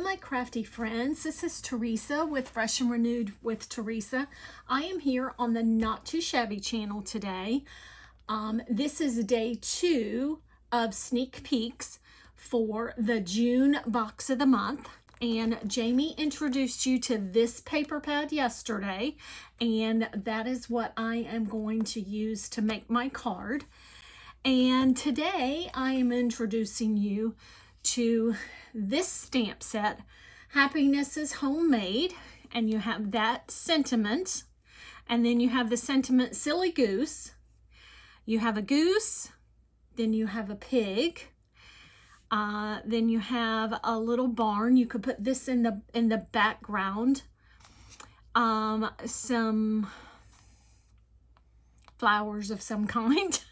my crafty friends. This is Teresa with Fresh and Renewed with Teresa. I am here on the Not Too Shabby channel today. This is day 2 of sneak peeks for the June box of the month. And Jamie introduced you to this paper pad yesterday, and that is what I am going to use to make my card. And today I am introducing you to this stamp set. Happiness is Homemade, and you have that sentiment, and then you have the sentiment Silly Goose. You have a goose, then you have a pig, then you have a little barn. You could put this in the background. Some flowers of some kind.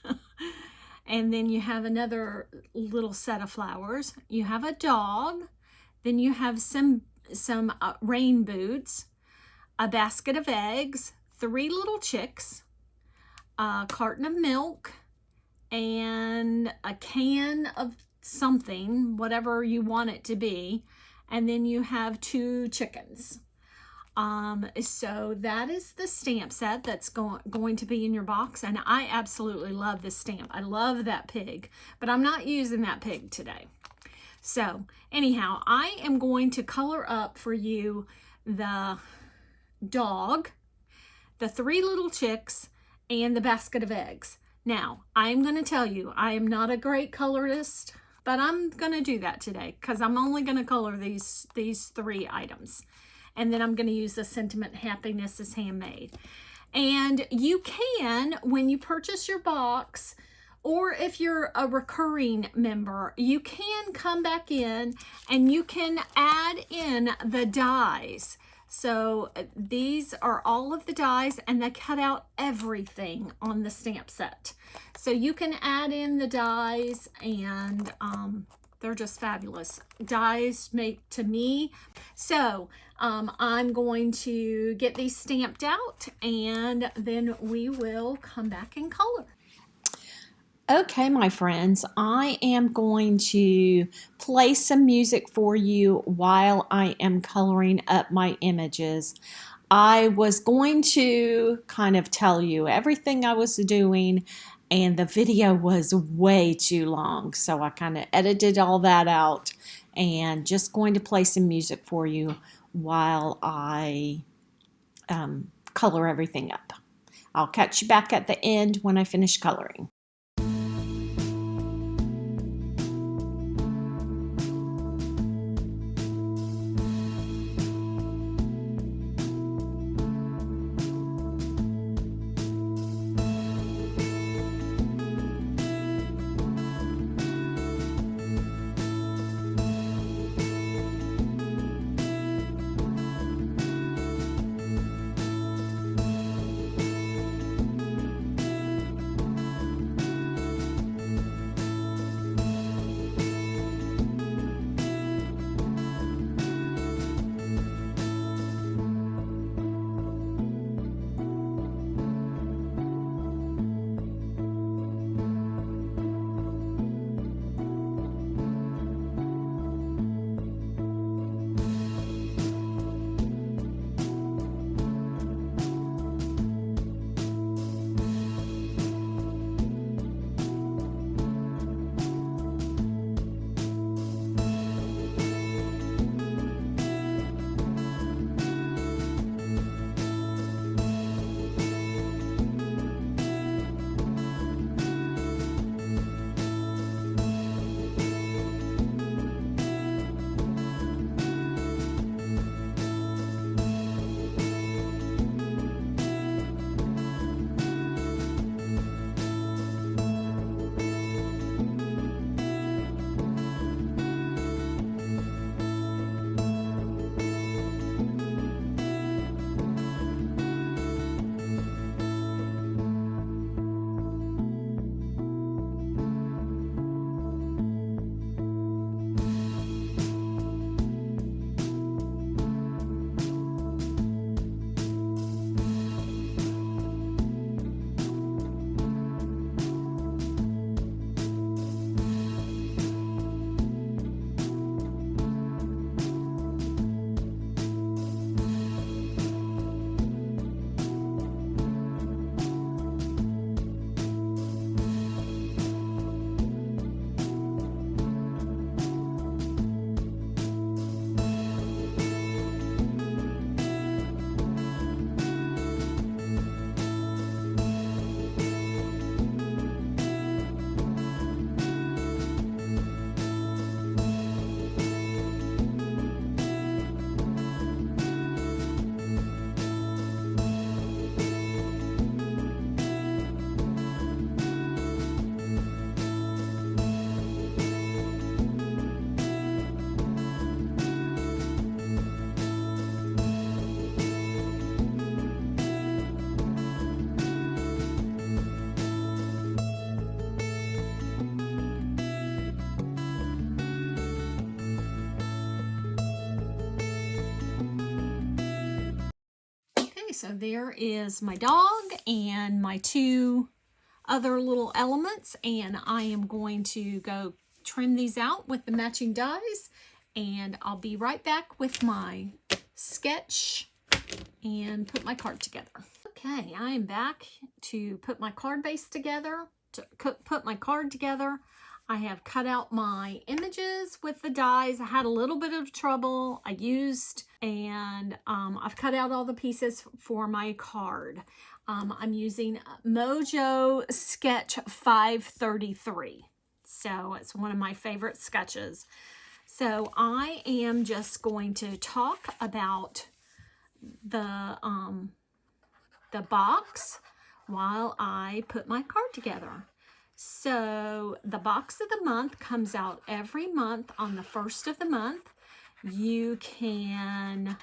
And then you have another little set of flowers. You have a dog. Then you have some rain boots, a basket of eggs, 3 little chicks, a carton of milk, and a can of something, whatever you want it to be. And then you have 2 chickens. So that is the stamp set that's going to be in your box, and I absolutely love this stamp. I love that pig, but I'm not using that pig today. So anyhow, I am going to color up for you the dog, the 3 little chicks, and the basket of eggs. Now, I'm going to tell you, I am not a great colorist, but I'm going to do that today because I'm only going to color these 3 items. And then I'm going to use the sentiment Happiness is Handmade. And you can, when you purchase your box, or if you're a recurring member, you can come back in and you can add in the dies. So these are all of the dies, and they cut out everything on the stamp set. So you can add in the dies, and they're just fabulous. Dies make to me. So I'm going to get these stamped out, and then we will come back and color. Okay, my friends, I am going to play some music for you while I am coloring up my images. I was going to kind of tell you everything I was doing, and the video was way too long, so I kind of edited all that out and just going to play some music for you while I color everything up. I'll catch you back at the end when I finish coloring. so there is my dog and my two other little elements, and I am going to go trim these out with the matching dies, and I'll be right back with my sketch and put my card together. Okay, I am back to put my card base together, put my card together. I have cut out my images with the dies. I had a little bit of trouble. I've cut out all the pieces for my card. I'm using Mojo Sketch 533. So it's one of my favorite sketches. So I am just going to talk about the box while I put my card together. So the box of the month comes out every month on the first of the month. You can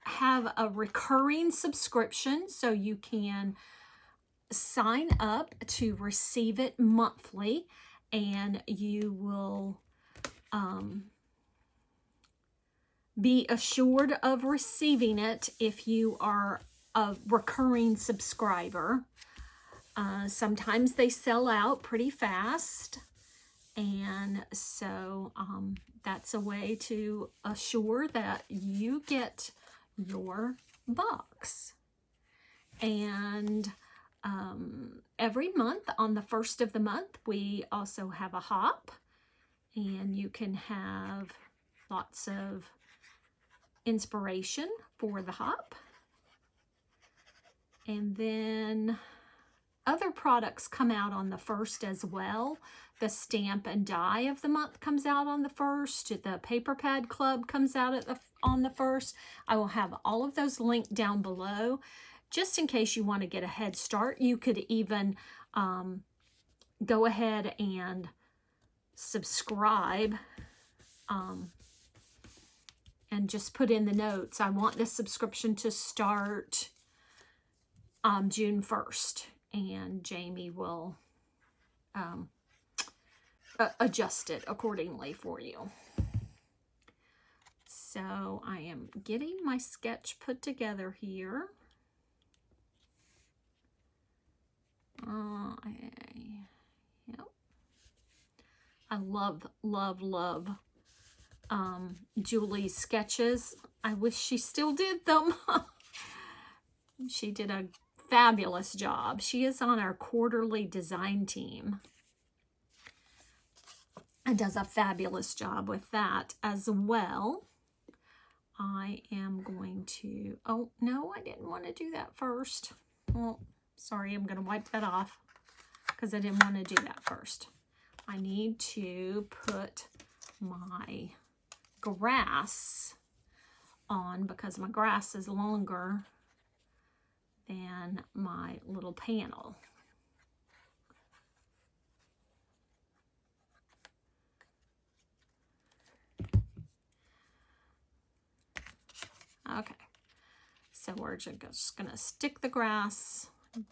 have a recurring subscription, so you can sign up to receive it monthly, and you will be assured of receiving it if you are a recurring subscriber. Sometimes they sell out pretty fast, and so that's a way to assure that you get your box. And every month on the first of the month, we also have a hop, and you can have lots of inspiration for the hop. And then other products come out on the first as well. The stamp and die of the month comes out on the first. The paper pad club comes out on the first. I will have all of those linked down below, just in case you want to get a head start. You could even go ahead and subscribe and just put in the notes, I want this subscription to start June 1st, and Jamie will adjust it accordingly for you. So I am getting my sketch put together here. Yep. I love Julie's sketches. I wish she still did them. She did a fabulous job. She is on our quarterly design team and does a fabulous job with that as well. I am going to, oh no, I didn't want to do that first. Well, sorry, I'm going to wipe that off because I didn't want to do that first. I need to put my grass on because my grass is longer than my little panel. Okay, so we're just gonna stick the grass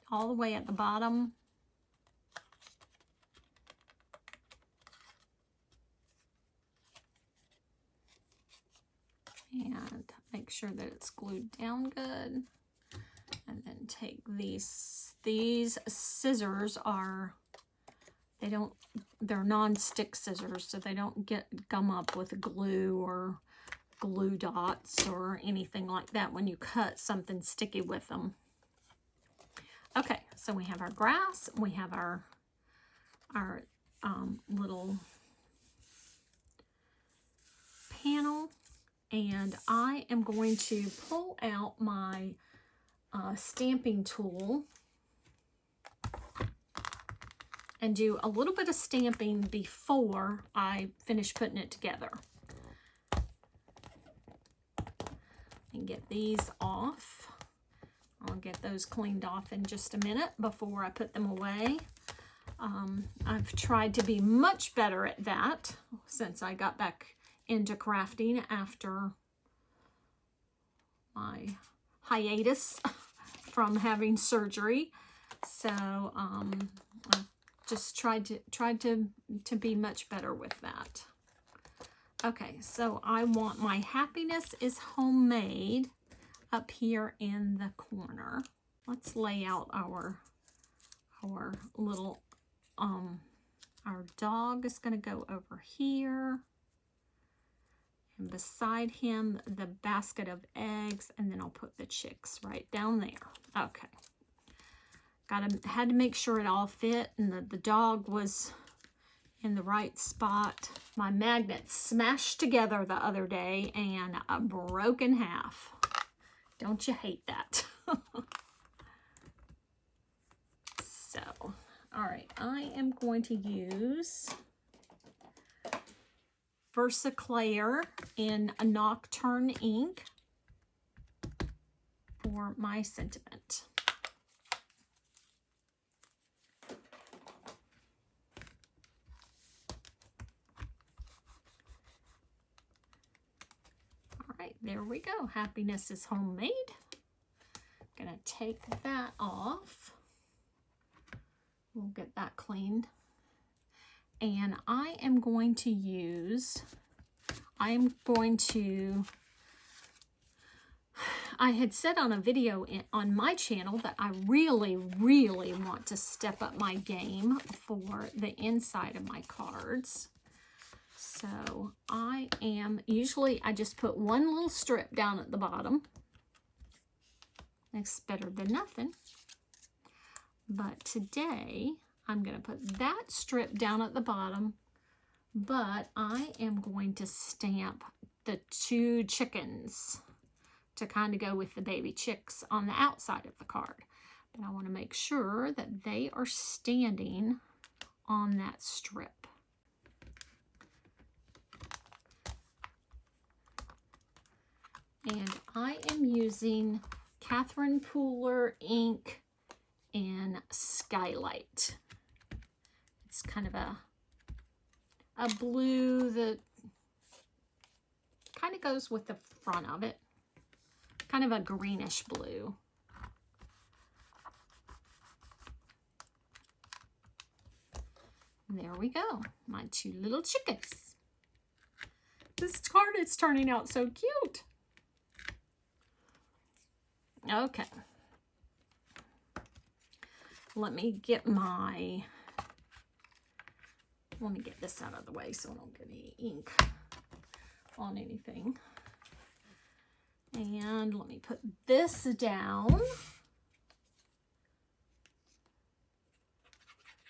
all the way at the bottom. And make sure that it's glued down good. And then take these scissors they're non-stick scissors, so they don't gum up with glue or glue dots or anything like that when you cut something sticky with them. Okay, so we have our grass, we have our little panel, and I am going to pull out my stamping tool and do a little bit of stamping before I finish putting it together. And get these off. I'll get those cleaned off in just a minute before I put them away. I've tried to be much better at that since I got back into crafting after my hiatus from having surgery. So I've just tried to be much better with that. Okay, so I want my happiness is homemade up here in the corner. Let's lay out our little, our dog is going to go over here. And beside him, the basket of eggs, and then I'll put the chicks right down there. Okay. Had to make sure it all fit, and the dog was in the right spot. My magnets smashed together the other day and broke in half. Don't you hate that? So, all right, I am going to use Versaclear in a Nocturne ink for my sentiment. All right, there we go. Happiness is homemade. Gonna take that off. We'll get that cleaned. And I had said on a video on my channel that I really, really want to step up my game for the inside of my cards. So usually I just put one little strip down at the bottom. It's better than nothing. But today I'm going to put that strip down at the bottom, but I am going to stamp the 2 chickens to kind of go with the baby chicks on the outside of the card. But I want to make sure that they are standing on that strip. And I am using Catherine Pooler ink in Skylight. It's kind of a blue that kind of goes with the front of it. Kind of a greenish blue. There we go. My 2 little chickens. This card is turning out so cute. Okay. Let me get this out of the way so I don't get any ink on anything. And let me put this down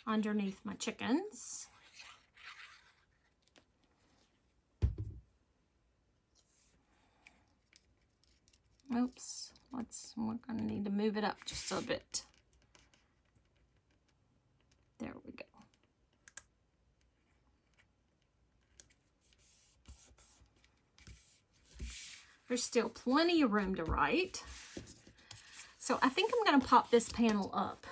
underneath my chickens. Oops, we're going to need to move it up just a bit. There we go. There's still plenty of room to write. So I think I'm going to pop this panel up.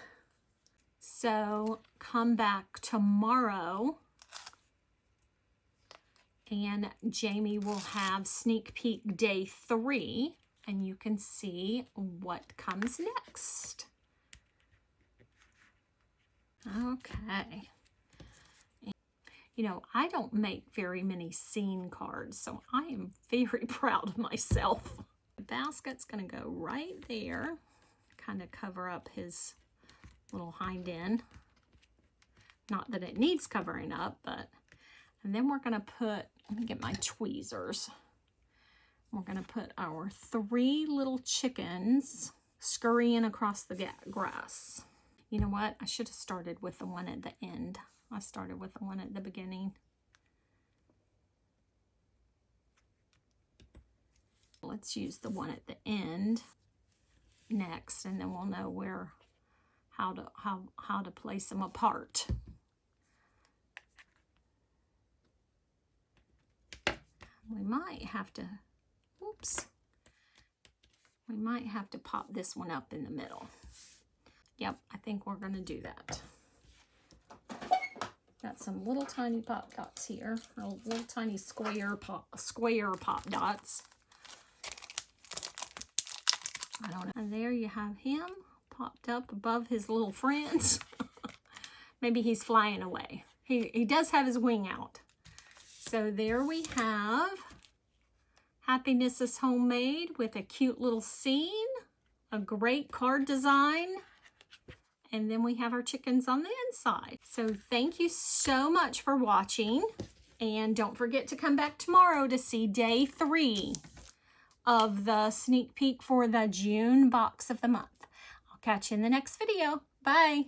So come back tomorrow and Jamie will have sneak peek day 3 and you can see what comes next. Okay. You know, I don't make very many scene cards, so I am very proud of myself. The basket's going to go right there, kind of cover up his little hind end. Not that it needs covering up, but, and then we're going to put, let me get my tweezers. We're going to put our 3 little chickens scurrying across the grass. You know what? I should have started with the one at the end. I started with the one at the beginning. Let's use the one at the end next, and then we'll know how to place them apart. We might have to, oops, we might have to pop this one up in the middle. Yep, I think we're going to do that. Got some little tiny pop dots here, little tiny square pop dots. I don't know. And there you have him popped up above his little friends. Maybe he's flying away. He does have his wing out. So there we have Happiness is Homemade with a cute little scene, a great card design, and then we have our chickens on the inside. So thank you so much for watching, and don't forget to come back tomorrow to see day 3 of the sneak peek for the June box of the month. I'll catch you in the next video. Bye.